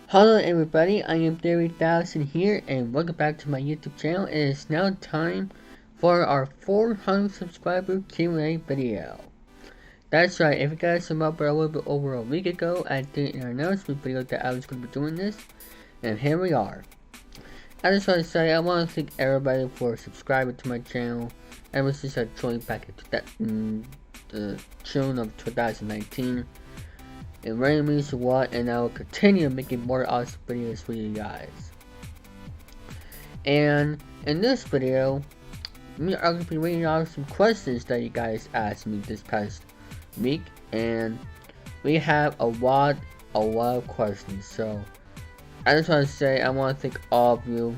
Hello everybody, I am 30,000 here and welcome back to my YouTube channel. It is now time for our 400 subscriber Q&A video. That's right, if you guys remember a little bit over a week ago, I did an announcement video that I was going to be doing this, and here we are. I just want to say I want to thank everybody for subscribing to my channel ever since I joined back in June of 2019. It really means a lot, and I will continue making more awesome videos for you guys. And in this video, I'm going to be reading out some questions that you guys asked me this past week, and we have a lot of questions. So I just want to say I want to thank all of you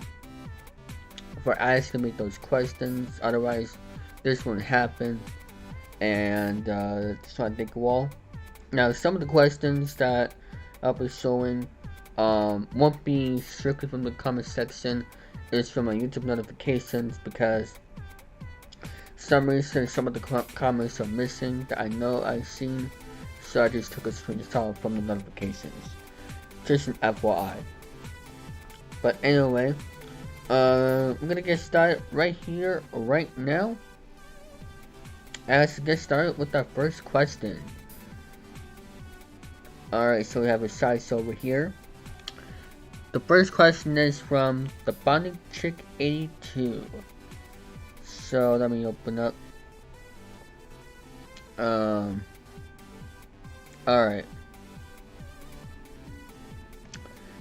for asking me those questions. Otherwise, this wouldn't happen. And just want to thank you all. Now, some of the questions that I'll be showing won't be strictly from the comment section. It's from my YouTube notifications because some reason some of the comments are missing that I know I've seen, so I just took a screenshot from the notifications. Just an FYI. But anyway, I'm gonna get started right here, right now. Let's get started with our first question. Alright, so we have a size over here. The first question is from the Bonding Chick 82. So let me open up. Alright.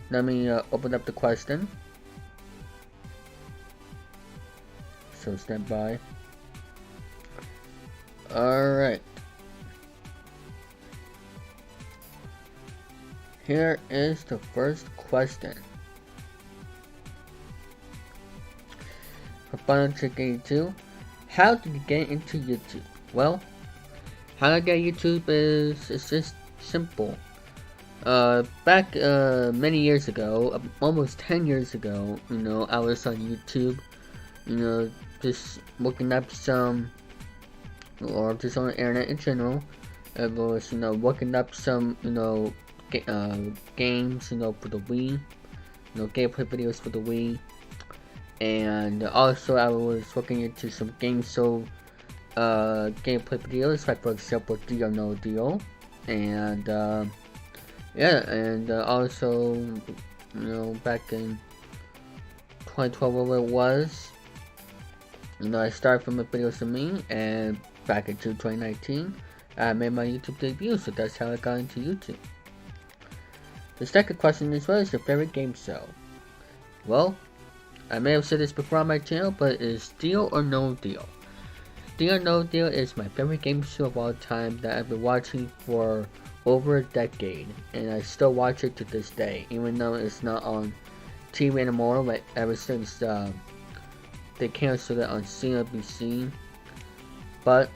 Let me open up the question. So stand by. Alright. Here is the first question. For Final Trick 82, how did you get into YouTube? Well, how I get YouTube is just simple. Back many years ago, almost 10 years ago, I was on YouTube, just looking up some, or just on the internet in general. I was, looking up some, games, for the Wii, gameplay videos for the Wii, and also I was looking into some games, gameplay videos, like for example, Deal or No Deal, and yeah, and also, back in 2012, where it was, I started from the videos of me, and back in June 2019, I made my YouTube debut, so that's how I got into YouTube. The second question is, what is your favorite game show? Well, I may have said this before on my channel, but it is Deal or No Deal. Deal or No Deal is my favorite game show of all time that I've been watching for over a decade, and I still watch it to this day, even though it's not on TV anymore, like ever since they canceled it on CNBC. But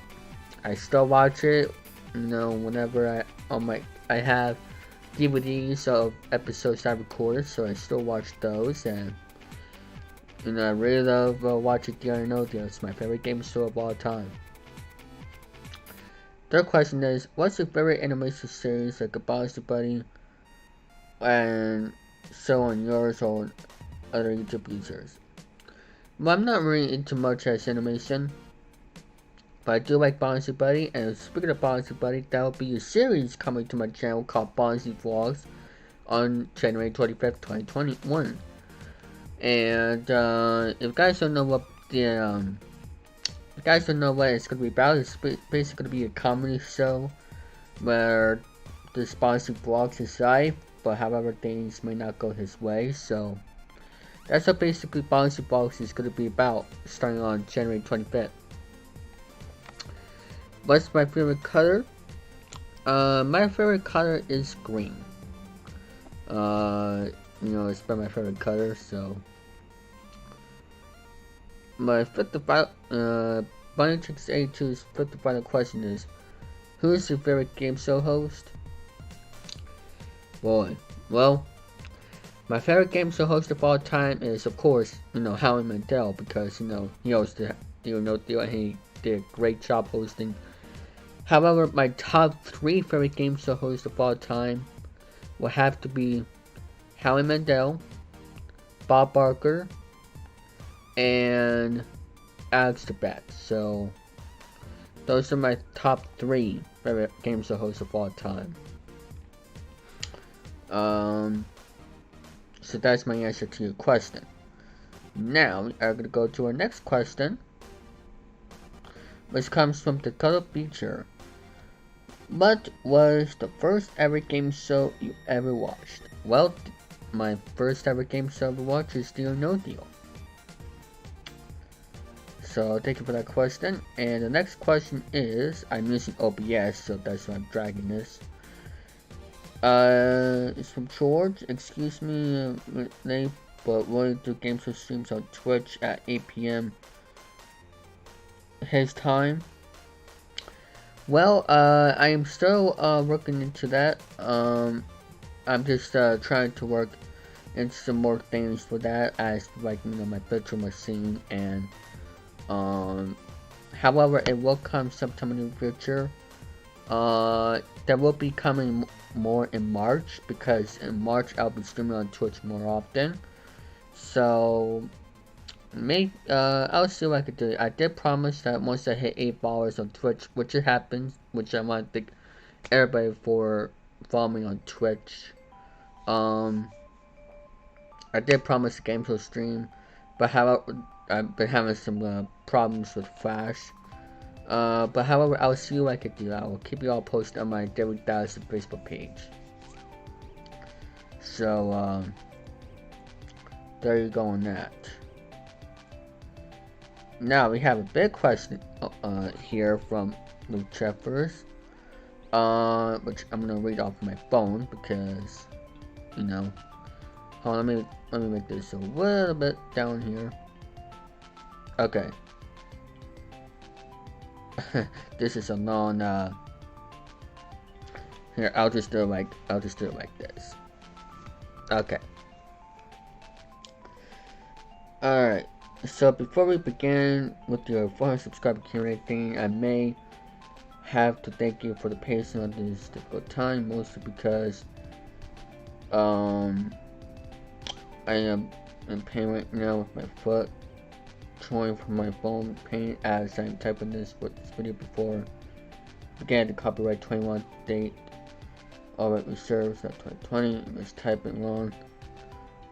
I still watch it, whenever I have DVDs of episodes I recorded, so I still watch those, and I really love watching Deal or No Deal. It's my favorite game show of all time. Third question is, what's your favorite animation series, like a Bouncy Buddy, and so on yours or other YouTube users? Well, I'm not really into much as animation, but I do like Bouncy Buddy, and speaking of Bouncy Buddy, that will be a series coming to my channel called Bouncy Vlogs on January 25th, 2021. And if you guys don't know what it's gonna be about, it's basically gonna be a comedy show where there's Bouncy Vlogs inside, but however things may not go his way. So that's what basically Bouncy Vlogs is gonna be about, starting on January 25th. What's my favorite color? My favorite color is green. It's been my favorite color, so. My fifth and final, Bunny Tricks 82's fifth and final question is, who is your favorite game show host? Boy, well, my favorite game show host of all time is, of course, Howie Mandel, because, he hosted Deal or No Deal, and he did a great job hosting. However, my top 3 favorite game show hosts of all time will have to be Howie Mandel, Bob Barker, and Alex Trebek. So those are my top 3 favorite game show hosts of all time. So that's my answer to your question. Now we are going to go to our next question, which comes from Dakota Beecher. What was the first ever game show you ever watched? Well, my first ever game show I ever watched is Deal or No Deal. So thank you for that question. And the next question is, I'm using OBS, so that's why I'm dragging this. It's from George. Excuse me, late, but will do game show streams on Twitch at 8 p.m. his time? Well, I am still working into that. I'm just trying to work into some more things for that, as like my virtual machine, and however, it will come sometime in the future. That will be coming more in March, because in March I'll be streaming on Twitch more often. So I'll see what I could do. I did promise that once I hit 8 followers on Twitch, which it happens, which I want to thank everybody for following me on Twitch. I did promise a game show stream, but however, I've been having some problems with Flash. But however, I'll see what I could do. I will keep you all posted on my David Dallas Facebook page. So, there you go on that. Now we have a big question here from Luke Treffers, which I'm gonna read off my phone because, hold on, let me make this a little bit down here. Okay. This is a long here, I'll just do it like this. Okay. Alright. So before we begin with your 400 subscriber Q&A thing, I may have to thank you for the patience of this difficult time, mostly because I am in pain right now with my foot, showing from my phone pain as I'm typing this video before began the copyright 21 date. Alright, reserves at 2020. I'm just typing wrong,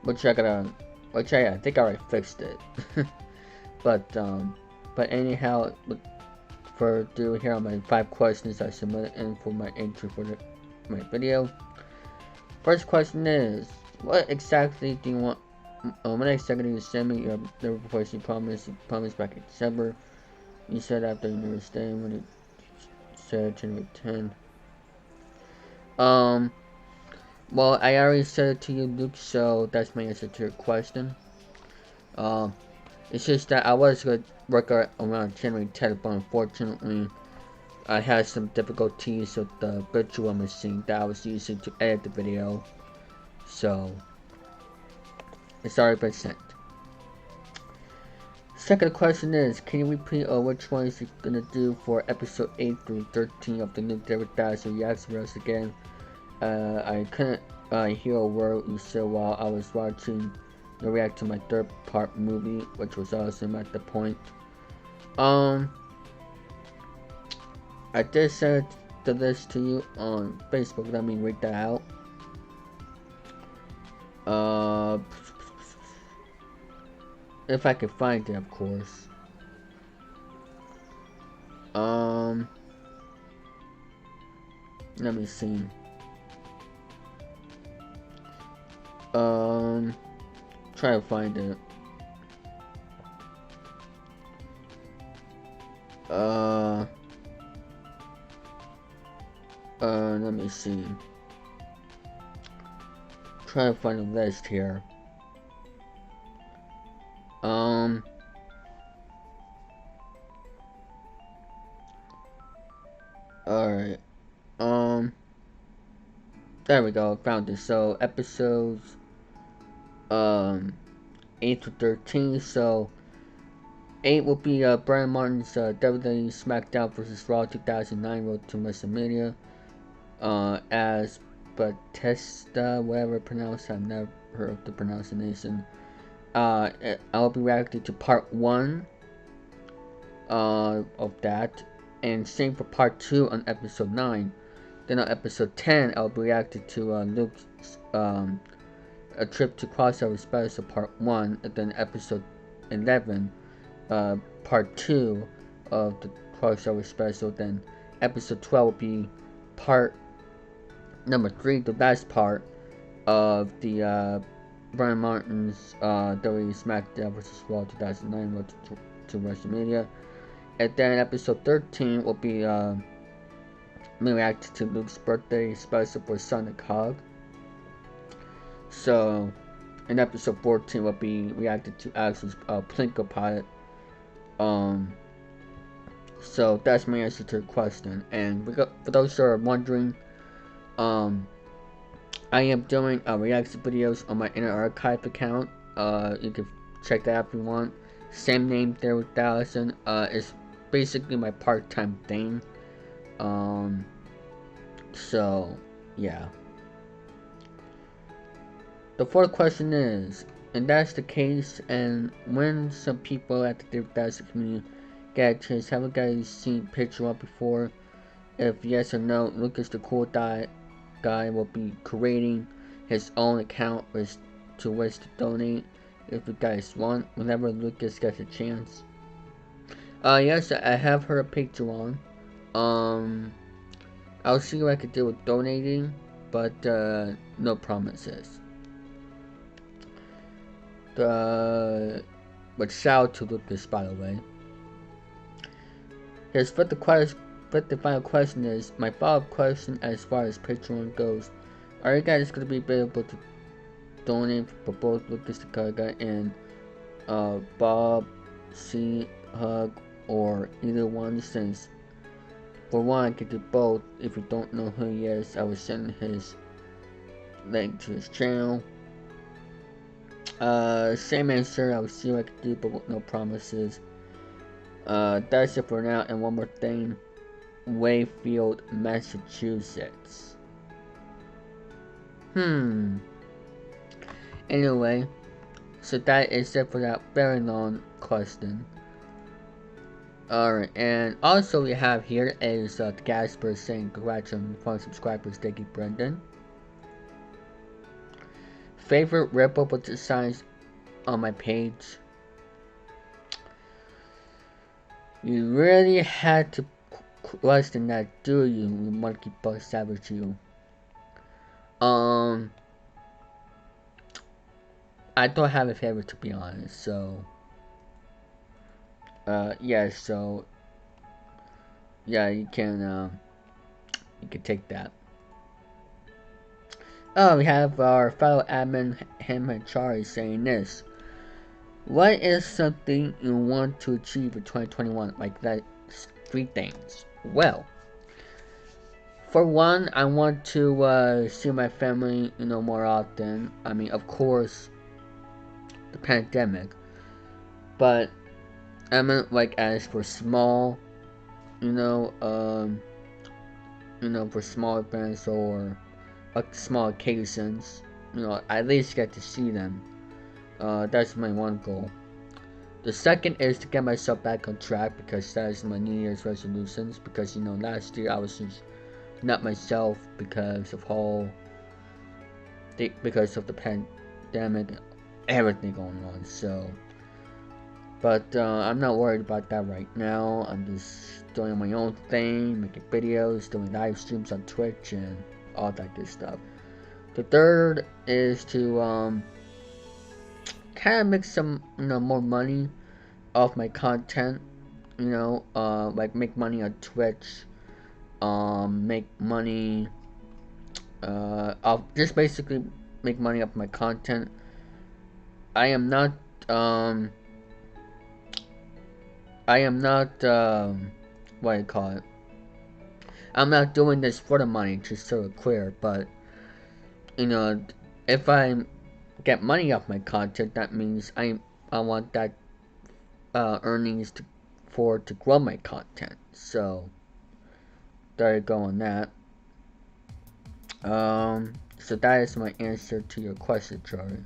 which I think I already fixed it. but anyhow, for due here on my 5 questions I submitted in for my entry for my video. First question is, what exactly do you want? When exactly you send me your never proposed promised back in December. You said after you were staying when it said January 10. Well, I already said it to you, Luke, so that's my answer to your question. It's just that I was going to work around January 10th, but unfortunately, I had some difficulties with the virtual machine that I was using to edit the video, so it's already been sent. Second question is, can you repeat which ones you're going to do for episode 8 through 13 of the new David Dallas reaction videos again? I couldn't hear a word you said while I was watching the react to my 3rd part movie, which was awesome at the point. I did send the list to you on Facebook. Let me read that out. If I can find it, of course. Let me see. Try to find it. Let me see. Try to find a list here. Alright. There we go, found it. So episodes 8 to 13. So 8 will be Brian Martin's WWE SmackDown vs. Raw 2009 Road to WrestleMania. As Batista, whatever pronounced, I've never her the pronunciation. I'll be reacting to part 1 of that, and same for part 2 on episode 9. Then on episode 10, I'll be reacting to Luke's A Trip to Crossover Special part 1, and then episode 11, part 2 of the crossover special. Then episode 12 will be part number 3, the last part of the Brian Martin's WWE SmackDown vs. Raw 2009 Road to WrestleMania. And then episode 13 will be me reacting to Luke's birthday special for Sonic Hog. So, in episode 14 will be reacted to Alex's Plinko pilot. So that's my answer to the question. And for those who are wondering, I am doing reaction videos on my Inner Archive account. You can check that out if you want. Same name there with Allison. It's basically my part-time thing. So yeah. The fourth question is, and that's the case, and when some people at the David Dawson community get a chance, have you guys seen picture of before? If yes or no, Lucas the Cool Guy will be creating his own account to which to donate if you guys want, whenever Lucas gets a chance. Yes, I have her a Patreon. I'll see what I can do with donating, but no promises. But shout out to Lucas, by the way. His fifth and final question is, my follow-up question as far as Patreon goes, are you guys going to be able to donate for both Lucas the Gaga and Bob C. Hug, or either one? Since for one I could do both. If you don't know who he is, I will send his link to his channel. Same answer, I will see what I can do, but with no promises. That's it for now, and one more thing. Wayfield, Massachusetts. Anyway, so that is it for that very long question. Alright, and also we have here is Gasper saying congrats on 4 subscribers. Thank you, Brendan. Favorite Redbubble designs on my page. You really had to question that, do you monkey butt savage you? I don't have a favorite, to be honest, so yeah, so yeah, you can take that. Oh, we have our fellow admin him and Charlie saying this. What is something you want to achieve in 2021? Like that, 3 things. Well, for one, I want to see my family, more often. I mean, of course, the pandemic, but I meant like as for small, for small events or small occasions, at least get to see them. That's my one goal. The second is to get myself back on track, because that is my New Year's resolutions. Because last year I was just not myself because of the pandemic, everything going on. So, but I'm not worried about that right now. I'm just doing my own thing, making videos, doing live streams on Twitch, and all that good stuff. The third is to kind of make some more money off my content, like make money on Twitch, make money off, just basically make money off my content. I am not what do you call it, I'm not doing this for the money, just so it's clear. But if I get money off my content, that means I want that earnings to grow my content. So there you go on that. So that is my answer to your question, Charlie.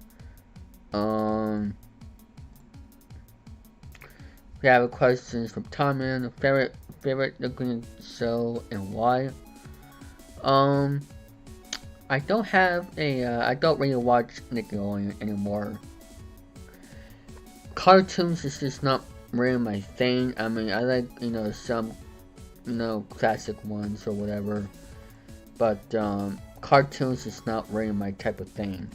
We have a question from Tommy. Favorite Nickelodeon show and why? I don't have a. I don't really watch Nickelodeon anymore. Cartoons is just not really my thing. I mean, I like some classic ones or whatever, but cartoons is not really my type of thing.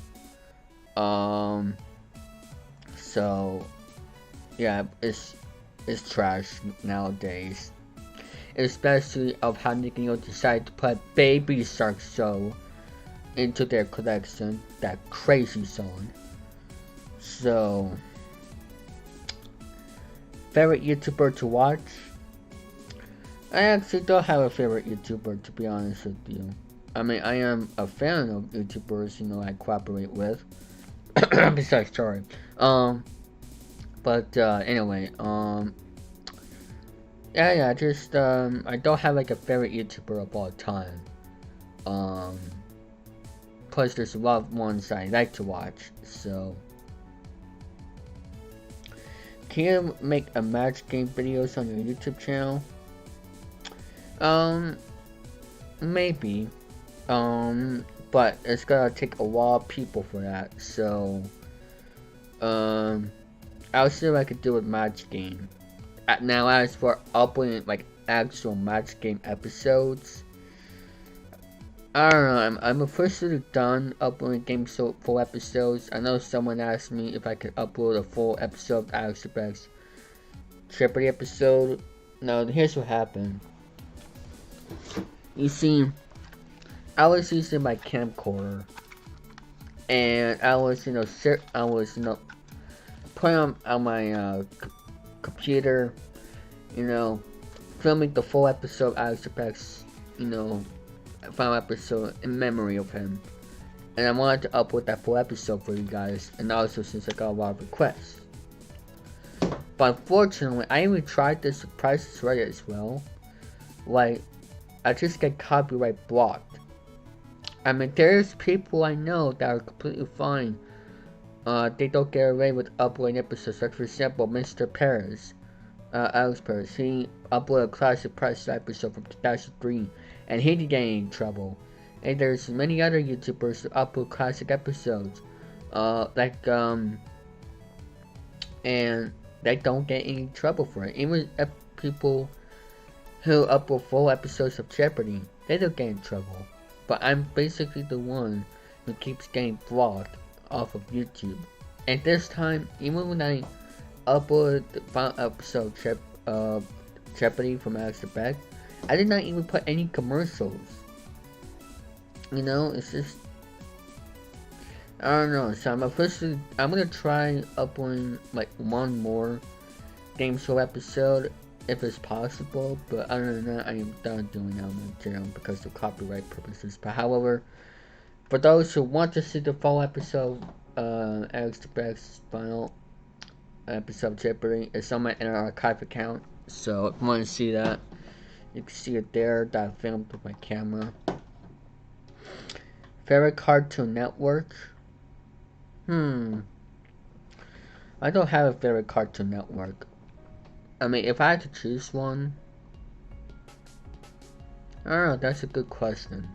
So yeah, it's trash nowadays. Especially of how Nickelodeon decided to put Baby Shark Show into their collection, that crazy song. So, favorite YouTuber to watch? I actually don't have a favorite YouTuber, to be honest with you. I mean, I am a fan of YouTubers, I cooperate with. Besides, sorry. But anyway, yeah, just I don't have like a favorite YouTuber of all time. Plus there's a lot of ones I like to watch. So, can you make a match game videos on your YouTube channel? Maybe. But it's gonna take a lot of people for that. So, I'll see if I could do a match game. Now, as for uploading like actual match game episodes, I don't know. I'm officially done uploading games full episodes. I know someone asked me if I could upload a full episode of Alex Trebek's Jeopardy episode. Now, here's what happened. You see, I was using my camcorder, and I was putting on my computer, filming the full episode of Alex Trebek's, final episode in memory of him. And I wanted to upload that full episode for you guys, and also since I got a lot of requests. But unfortunately, I even tried this with Price is Right as well. Like, I just get copyright blocked. I mean, there's people I know that are completely fine. They don't get away with uploading episodes. Like, for example, Mr. Perez. Alex Perez. He uploaded a classic Price is Right episode from 2003. And he didn't get in trouble. And there's many other YouTubers who upload classic episodes. And they don't get any trouble for it. Even people who upload full episodes of Jeopardy, they don't get in trouble. But I'm basically the one who keeps getting blocked off of YouTube. And this time, even when I uploaded the final episode of Jeopardy from Alex Trebek, I did not even put any commercials. It's just, I don't know. So I'm gonna try uploading like one more game show episode if it's possible. But other than that, I am done doing that on my channel because of copyright purposes. But however, for those who want to see the full episode, Alex Trebek's final episode of Jeopardy, it's on my Inner Archive account. So if you want to see that, you can see it there, that I filmed with my camera. Favorite Cartoon Network? I don't have a favorite Cartoon Network. I mean, if I had to choose one, I don't know, that's a good question.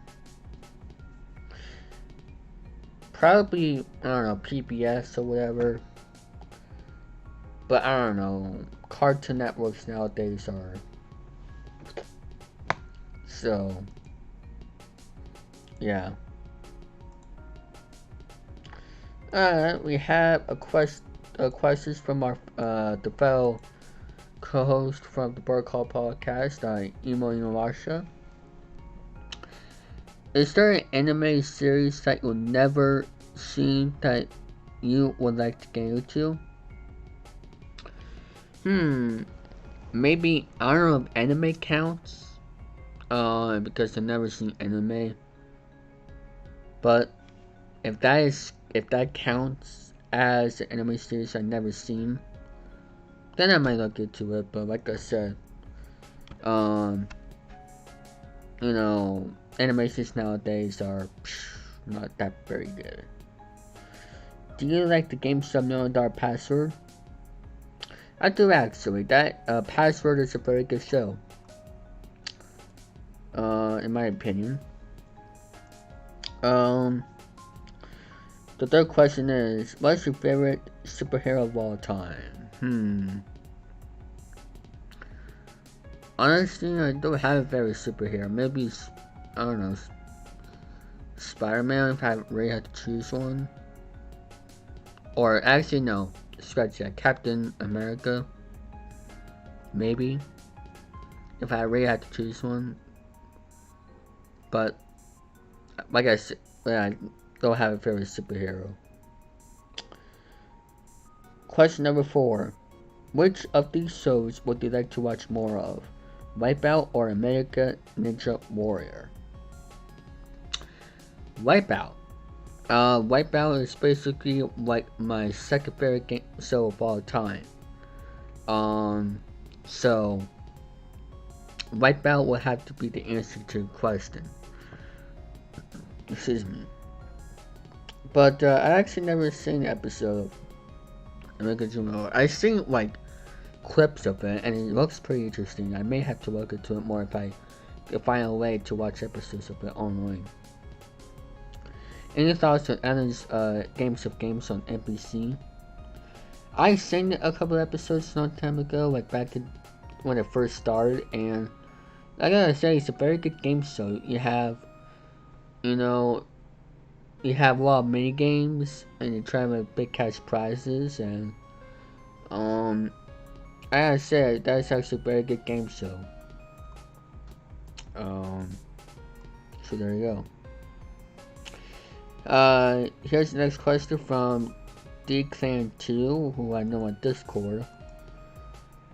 Probably, I don't know, PBS or whatever. But I don't know, Cartoon Networks nowadays are... So, yeah. Alright, we have a questions from our the fellow co-host from the Bird Call podcast, Emo Inuyasha. Is there an anime series that you'll never seen that you would like to get into? Maybe, I don't know if anime counts. Because I've never seen anime. But if that counts as an anime series I've never seen, then I might look into it. But like I said, animations nowadays are not that very good. Do you like the game Sub Million Dollar Password? I do actually. That Password is a very good show. In my opinion. The third question is, what's your favorite superhero of all time? Honestly, I don't have a favorite superhero. Maybe, I don't know, Spider-Man if I really had to choose one. Or actually, no, scratch that. Captain America. Maybe. If I really had to choose one. But, like I said, I don't have a favorite superhero. Question number 4. Which of these shows would you like to watch more of? Wipeout or American Ninja Warrior? Wipeout. Wipeout is basically like my second favorite game show of all time. So Wipeout will have to be the answer to the question. Excuse me. But I actually never seen the episode of American Ninja Warrior. I've seen like clips of it, and it looks pretty interesting. I may have to look into it more if I can find a way to watch episodes of it online. Any thoughts on Alan's Games of Games on NBC? I seen a couple episodes a long time ago, like back in, when it first started, and I gotta say, it's a very good game show. You have, you know, you have a lot of mini games, and you try to make big cash prizes, and I gotta say, that's actually a very good game show. So there you go. Here's the next question from DClan2, who I know on Discord.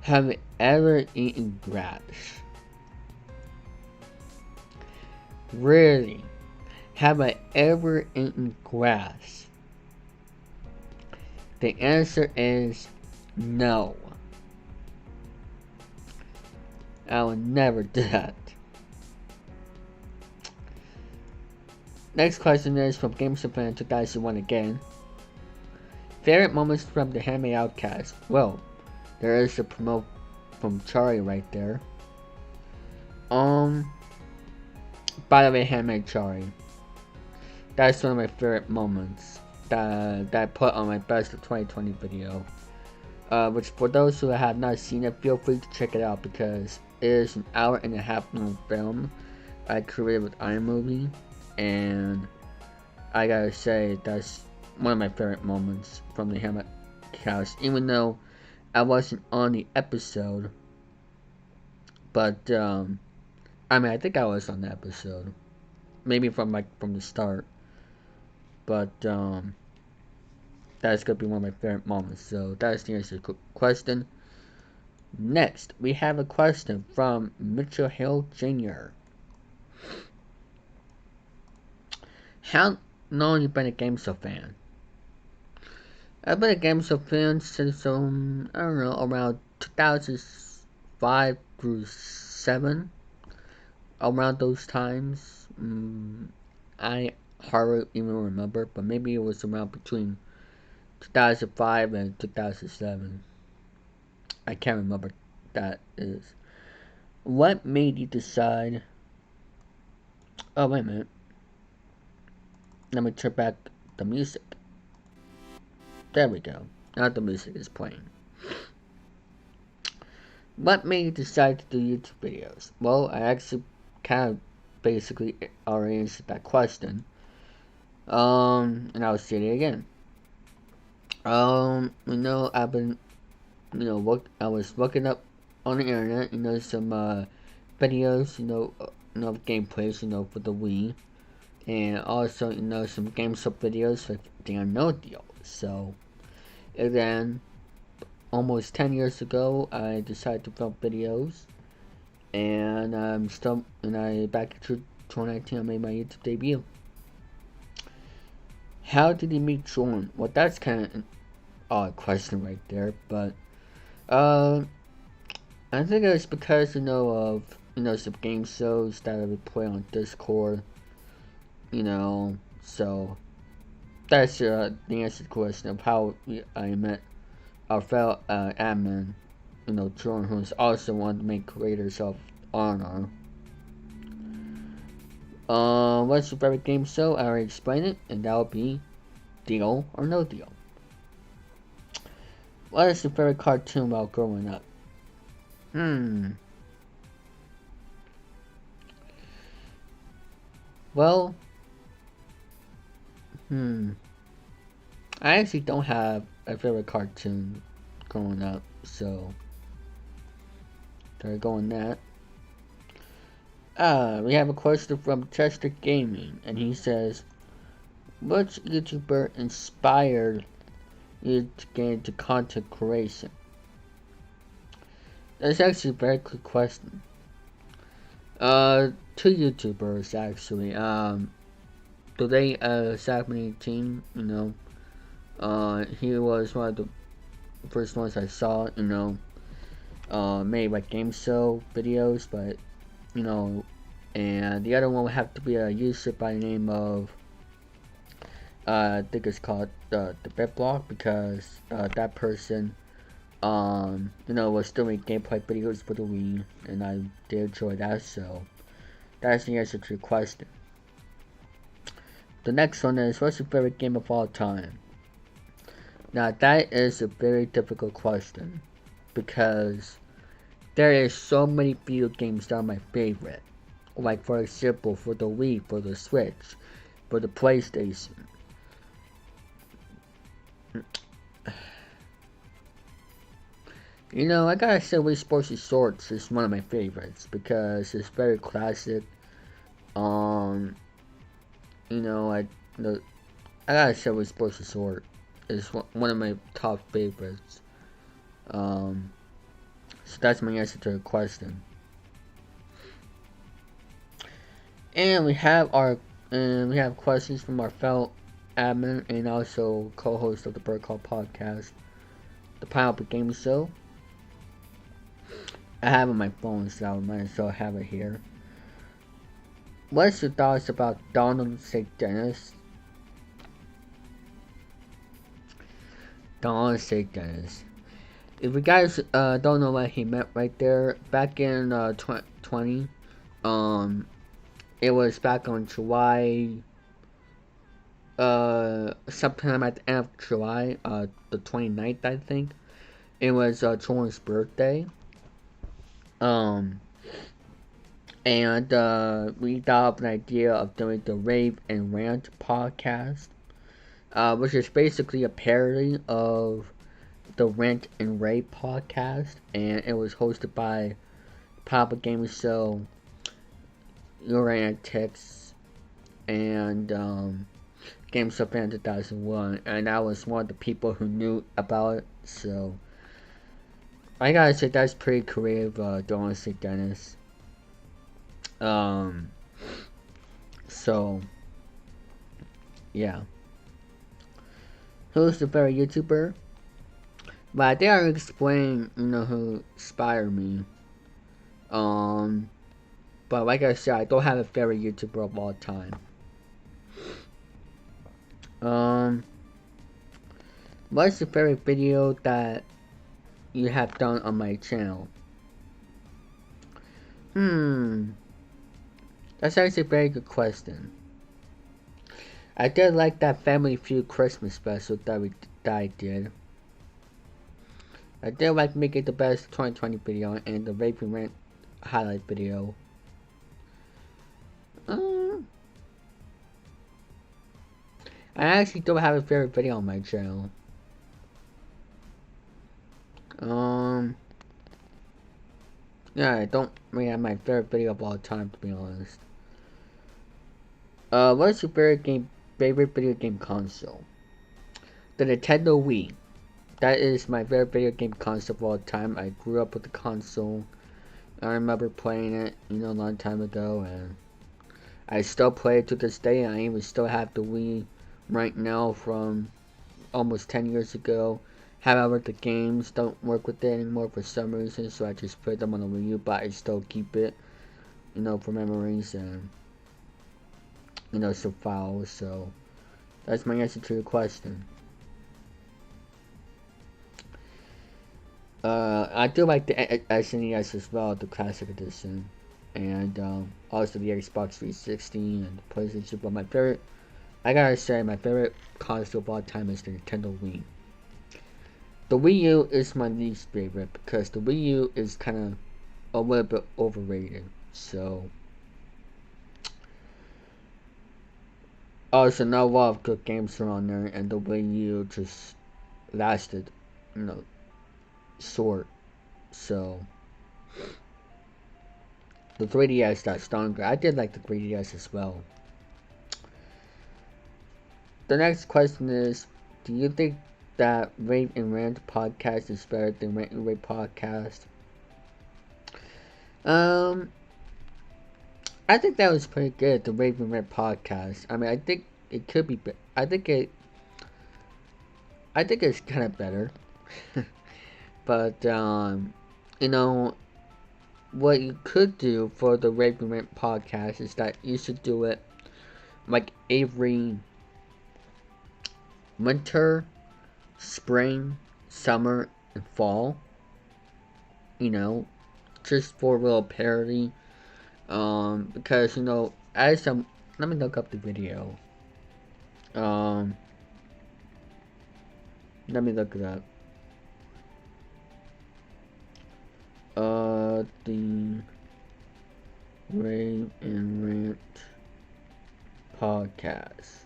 Have you ever eaten grass? Really? Have I ever eaten grass? The answer is no. I will never do that. Next question is from Games of Fan 2001 again. Favorite moments from the Anime Outcast? Well, there is a promote from Charlie right there. By the way, Anime Charlie. That's one of my favorite moments that I put on my best of 2020 video. Which for those who have not seen it, feel free to check it out because it is an hour-and-a-half long film I created with iMovie, and I gotta say that's one of my favorite moments from the Hammock House, even though I wasn't on the episode. But I mean, I think I was on the episode, maybe from the start. But that's gonna be one of my favorite moments. So that's the answer to the question. Next, we have a question from Mitchell Hill Jr. How long have you been a GameStop fan? I've been a GameStop fan since I don't know, around 2005 through 7. Around those times, I hardly even remember, but maybe it was around between 2005 and 2007. I can't remember that is. What made you decide? Oh, wait a minute. Let me turn back the music. There we go. Now the music is playing. What made you decide to do YouTube videos? Well, I actually kind of basically already answered that question. And I'll say it again. I've been, I was looking up on the internet, some videos, of gameplays, for the Wii, and also, some GameStop videos like the Unknown Deal. So, and then, almost 10 years ago, I decided to film videos, and back in 2019, I made my YouTube debut. How did you meet Jordan? Well, that's kind of an odd question right there, but I think it's because of some game shows that I would play on Discord. So that's the answer to the question of how I met our fellow admin, Jordan, who's also one of the main creators of Honor. What's your favorite game show? I already explained it, and that would be Deal or No Deal. What is your favorite cartoon while growing up? Well, I actually don't have a favorite cartoon growing up, so there you go on that. We have a question from Chester Gaming, and he says, which YouTuber inspired you to get into content creation? That's actually a very good question. Two YouTubers actually. Today, 718, he was one of the first ones I saw, made like game show videos, but, and the other one would have to be a user by the name of, I think it's called the BitBlock, because that person, was doing gameplay videos for the Wii, and I did enjoy that, so that's the answer to your question. The next one is, what's your favorite game of all time? Now that is a very difficult question, because there is so many video games that are my favorite. Like for example, for the Wii, for the Switch, for the PlayStation. I gotta say Wii Sports Resorts is one of my favorites because it's very classic. I gotta say Wii Sports Resort is one of my top favorites. So that's my answer to the question. And we have questions from our fellow admin and also co-host of the Bird Call podcast, the Pineapple Game Show. I have it on my phone, so I might as well have it here. What's your thoughts about Donald St. Dennis? Donald St. Dennis. If you guys don't know what he meant right there, back in 2020, it was back on July, sometime at the end of July, the 29th, I think. It was Jordan's birthday. And we thought of an idea of doing the Rave and Rant podcast, which is basically a parody of the Rant and Rave podcast, and it was hosted by Papa Game Show, Your Antics, and Game Show Fan 2001, and I was one of the people who knew about it, so I gotta say that's pretty creative, Donald St. Dennis. So, yeah. Who's the better YouTuber? But I think I explain, who inspired me. But like I said, I don't have a favorite YouTuber of all time. What's your favorite video that you have done on my channel? That's actually a very good question. I did like that Family Feud Christmas special that I did. I did like making the best 2020 video and the Raping Rant highlight video. I actually don't have a favorite video on my channel. Yeah, I don't really have my favorite video of all time, to be honest. What's your favorite video game console? The Nintendo Wii. That is my favorite video game console of all time. I grew up with the console. I remember playing it, a long time ago, and I still play it to this day. I even still have the Wii right now from almost 10 years ago. However, the games don't work with it anymore for some reason, so I just put them on the Wii U, but I still keep it, for memories. And some files. So that's my answer to your question. I do like the SNES as well, the Classic Edition, and also the Xbox 360 and the PlayStation. But I gotta say, my favorite console of all time is the Nintendo Wii. The Wii U is my least favorite because the Wii U is kind of a little bit overrated. So, also not a lot of good games are on there, and the Wii U just lasted, you know, short. So, the 3DS got stronger. I did like the 3DS as well. The next question is, do you think that Rave and Rant podcast is better than Rant and Rave podcast? Um, I think that was pretty good, the Rave and Rant podcast. I mean, I think it could be. I think it's kind of better. But you know, what you could do for the Rave and Rant podcast is that you should do it like every winter, spring, summer, and fall. You know, just for a little parody. Because as let me look up the video. Um, let me look it up. The Rave and Rant podcast.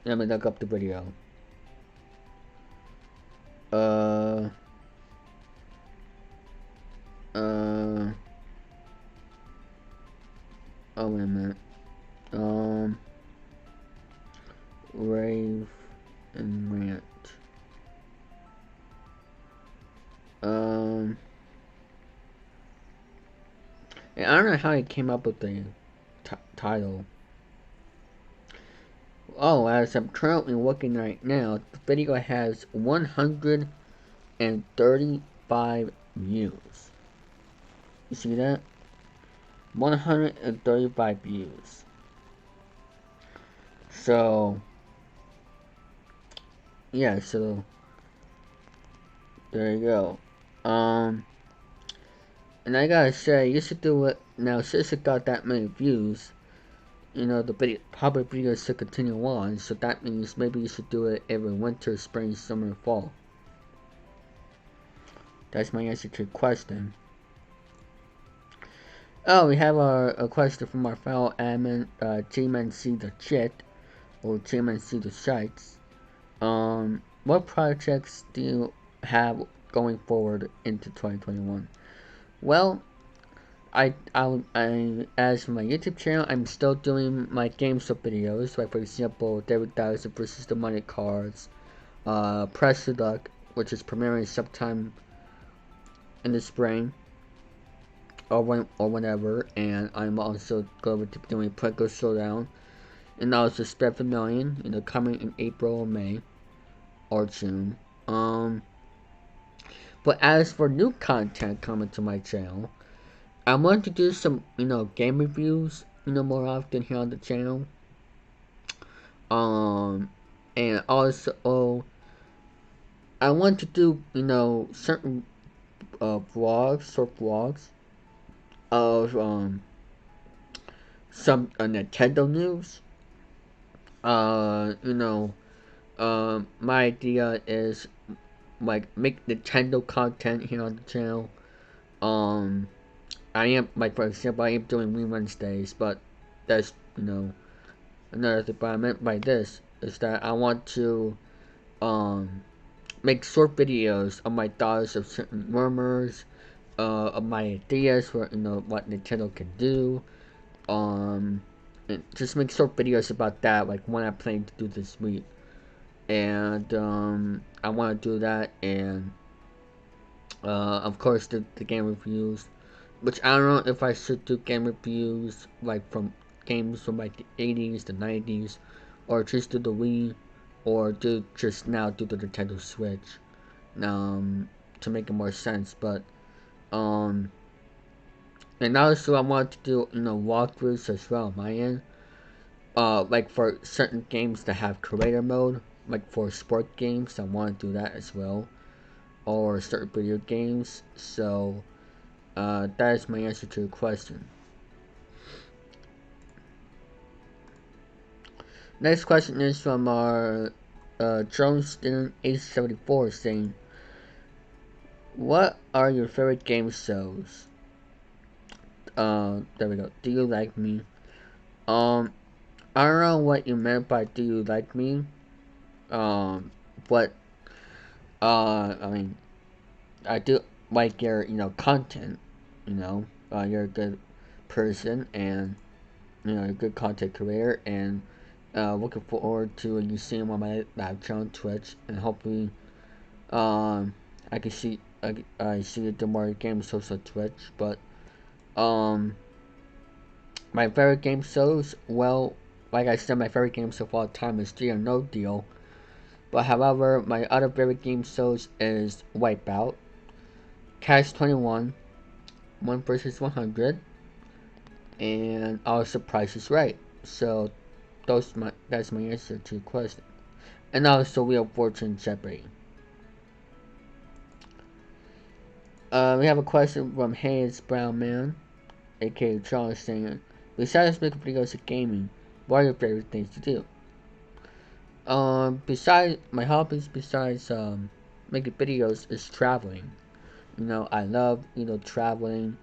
Let me look up the video. Uh, oh wait a minute. Rave and Rant. And I don't know how he came up with the title. Oh, as I'm currently looking right now, the video has 135 views. You see that? 135 views. So, yeah, so there you go. And I gotta say, you should do it now since it got that many views. The video, probably videos should continue on, so that means maybe you should do it every winter, spring, summer, fall. That's my answer to your question. Oh, we have a question from our fellow admin, GMNC the Chit, or GMNC the Shites. What projects do you have going forward into 2021? Well, as for my YouTube channel, I'm still doing my GameStop videos, like for example, David Dowser versus the Money Cards, Press Your Luck, which is premiering sometime in the spring, or whenever, and I'm also going to be doing Plinko Showdown, and also Spend for Million, coming in April or May, or June. But as for new content coming to my channel, I want to do some, game reviews, more often here on the channel. And also, I want to do, certain short vlogs of some Nintendo news. My idea is like make Nintendo content here on the channel. I am, like, for example, I am doing Wii Wednesdays, but that's, another thing. But I meant by this is that I want to, make short videos of my thoughts of certain rumors, of my ideas for, what Nintendo can do, and just make short videos about that, like what I'm planning to do this week. And, I want to do that, and, of course, the game reviews. Which I don't know if I should do game reviews like from games from like the 80s, the 90s, or just do the Wii, or just now do the Nintendo Switch, to make it more sense. But And also I want to do, walkthroughs as well on my end. Like for certain games that have creator mode, like for sport games, I want to do that as well, or certain video games. So that is my answer to your question. Next question is from our Jones Student 874 saying, "What are your favorite game shows?" There we go. Do you like me? Um, I don't know what you meant by "Do you like me?" But I mean, I do like your, content. You're a good person, and you're a good content creator, and looking forward to you seeing on my live channel on Twitch, and hopefully, I can see I see you do more game shows on Twitch. But um, my favorite game shows, well, like I said, my favorite game show of all time is Deal or No Deal. But however, my other favorite game shows is Wipeout, Catch 21, 1 versus 100, and also Price is Right. So that's my answer to your question. And also Wheel of Fortune Jeopardy. We have a question from Hayes Brown Man, aka Charles, saying, "Besides making videos of gaming, what are your favorite things to do?" Besides my hobbies, besides making videos, is traveling. I love traveling.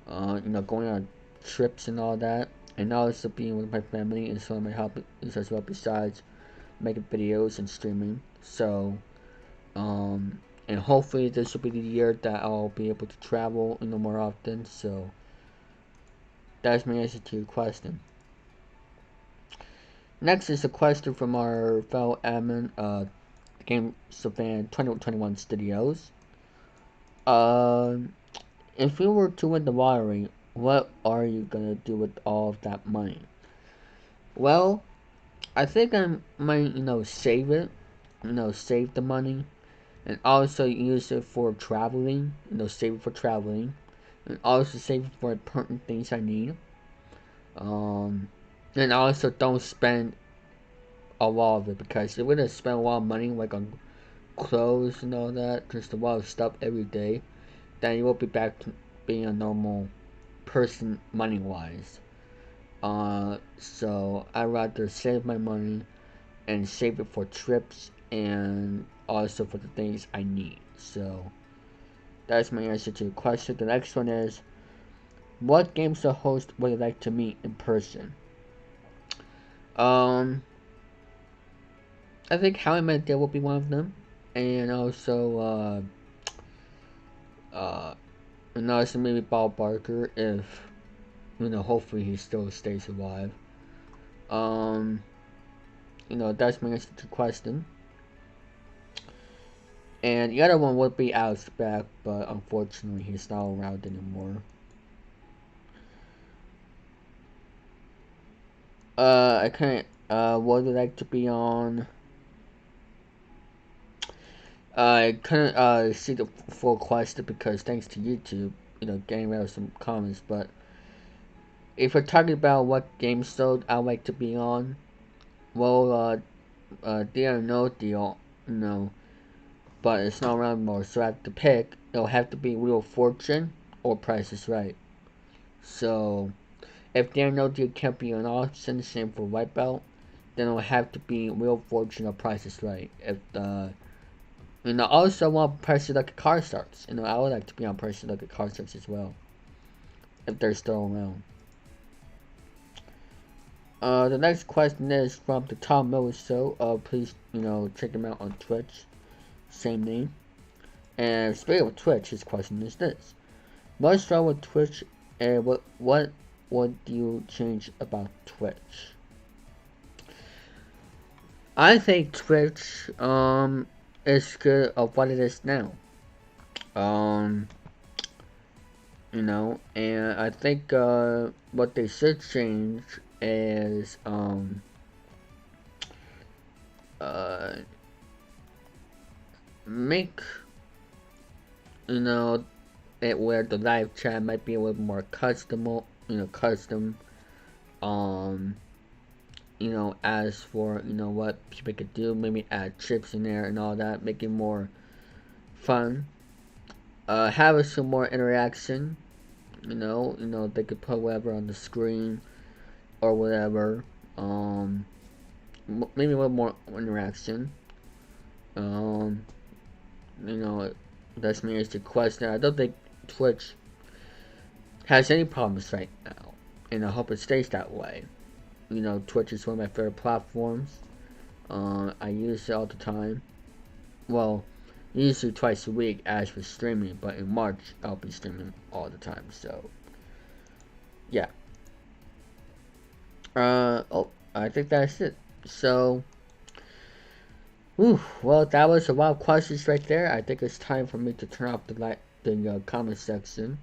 Going on trips and all that, and also being with my family is one of my hobbies as well. Besides making videos and streaming, so and hopefully this will be the year that I'll be able to travel more often. So that's my answer to your question. Next is a question from our fellow admin, Game Fan 2021 Studios. Uh, if you were to win the lottery, what are you gonna do with all of that money? Well, I think I might, save it, save the money, and also use it for traveling, save it for traveling, and also save it for important things I need. Um, and also don't spend a lot of it, because if we're gonna spend a lot of money like on clothes and all that, just a lot of stuff every day, then you will be back to being a normal person money wise. So I'd rather save my money and save it for trips and also for the things I need. So that's my answer to your question. The next one is, what game show host would you like to meet in person? Um, I think How I Met Dad will be one of them, and also and also maybe Bob Barker if hopefully he still stays alive. Um, that's my answer to the question. And the other one would be Alex Beck, but unfortunately he's not around anymore. I can't. Would like to be on. I couldn't see the full question because thanks to YouTube, getting rid of some comments. But if we're talking about what game show I like to be on, well, Deal or No Deal, but it's not around anymore, so I have to pick. It'll have to be Wheel of Fortune or Price is Right. So if Deal or No Deal can't be an option, same for Wipeout, then it'll have to be Wheel of Fortune or Price is Right. If I also want Price is Like a Car Starts. I would like to be on Price is Like a Car Starts as well, if they're still around. The next question is from the Tom Miller Show. Please, check him out on Twitch. Same name. And speaking of Twitch, his question is this: what's wrong with Twitch, and what would you change about Twitch? I think Twitch is good of what it is now. Um, and I think what they should change is make, it where the live chat might be a little more custom. Um, as for what people could do, maybe add chips in there and all that, make it more fun. Have some more interaction. They could put whatever on the screen or whatever. Um, Maybe a little more interaction. Um, that's me as the question. I don't think Twitch has any problems right now, and I hope it stays that way. Twitch is one of my favorite platforms. I use it all the time. Well, usually twice a week as for streaming, but in March I'll be streaming all the time. So, yeah. Oh, I think that's it. So, well, that was a lot of questions right there. I think it's time for me to turn off the comment section.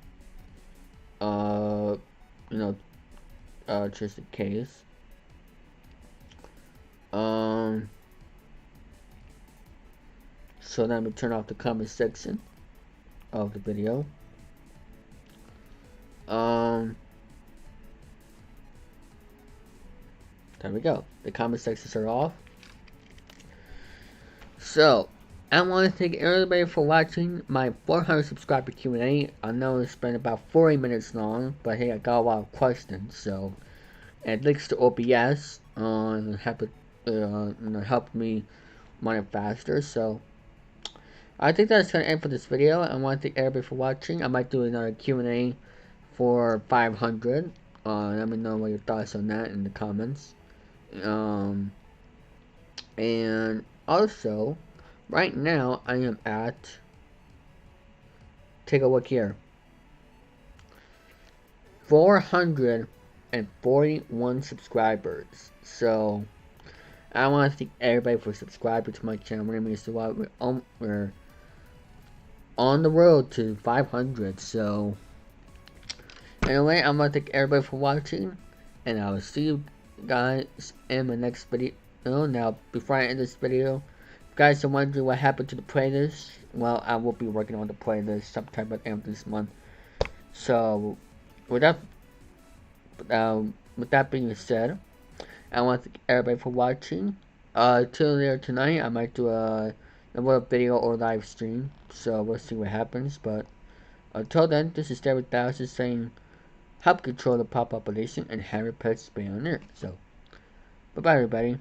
Uh, you know, just in case. So let me turn off the comment section of the video. There we go. The comment sections are off. So, I want to thank everybody for watching my 400 subscriber Q&A. I know it's been about 40 minutes long, but hey, I got a lot of questions, so and thanks to OBS helped me run it faster. So I think that's gonna end for this video. I want to thank everybody for watching. I might do another Q&A for 500. Let me know what your thoughts on that in the comments. And also, right now I am at, take a look here, 441 subscribers. So I want to thank everybody for subscribing to my channel. We're on the road to 500. So anyway, I want to thank everybody for watching, and I will see you guys in my next video. Now, before I end this video, if you guys are wondering what happened to the playlist, well, I will be working on the playlist sometime at the end of this month. So, with that being said, I want to thank everybody for watching. Till later tonight, I might do another video or live stream. So we'll see what happens. But until then, this is David Dowser saying, help control the pop population and have your pets stay on Earth. So, bye bye, everybody.